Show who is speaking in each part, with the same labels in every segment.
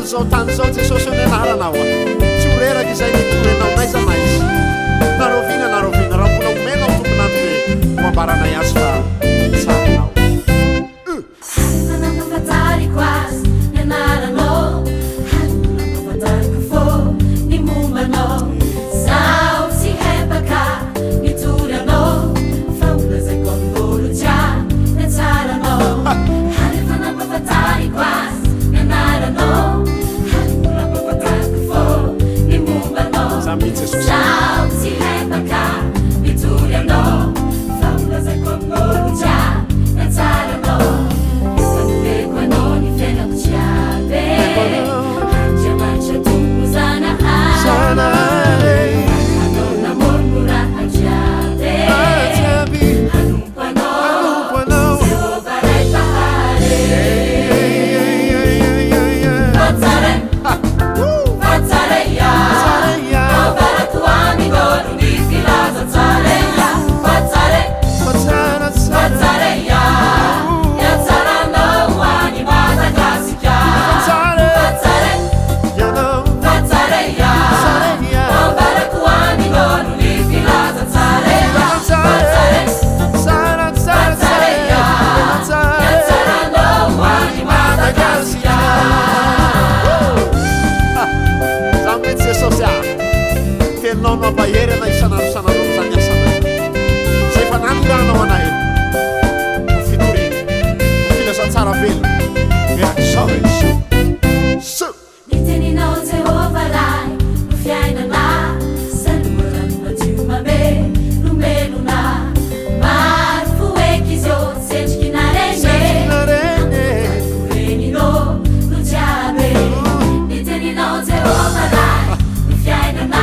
Speaker 1: zao tany zao jesosy ny anaranao a tsy horeraka izay nitorenao naiza naizy narovina raha mbola omenao tomponany hoe moambaranay azy fa tsaranao
Speaker 2: nampafantariko azy ny anaranao nampafantariko fô ny mombanao zaho tsy hepaka mitory anao fa olazaiko amin'olo jiaby ny tsaranao hanefa nampafantariko azy ny anaranao nampafantariko fô ny mombanao zaho tsy hepaka mitory anao fa olazaiko amin'olo jiaby ny tsaranao
Speaker 1: teninao mampahery ana isanandro zany asana zay fa naniranao anay fitoriny filazantsara velona miaraky zao izy
Speaker 2: niteninao Jehova lahy no fiainana sady mbola madio mabe nomelona maro foeky izy eo sendriky narene reninao no jiaby niteninao Jehova lahy no fiainana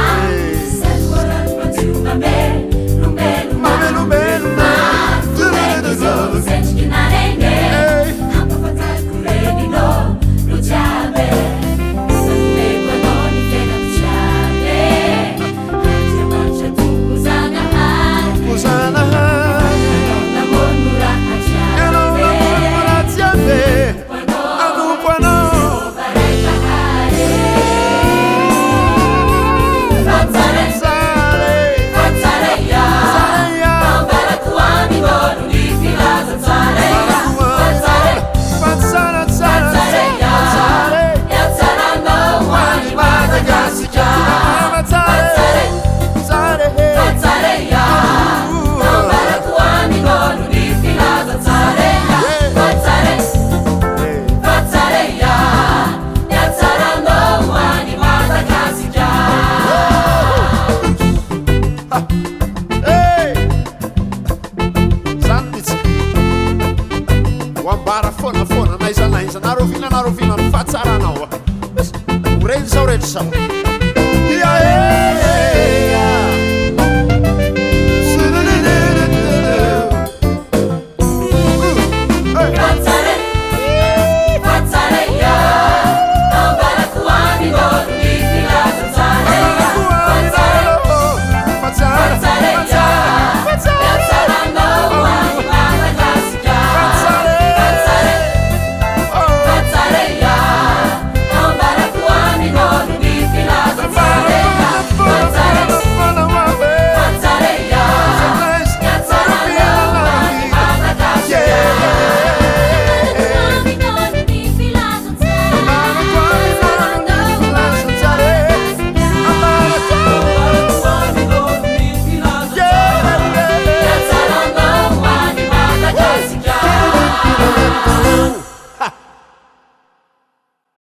Speaker 1: ambara foana naiza narovina mifatsaranao a oreny zao rehetra zao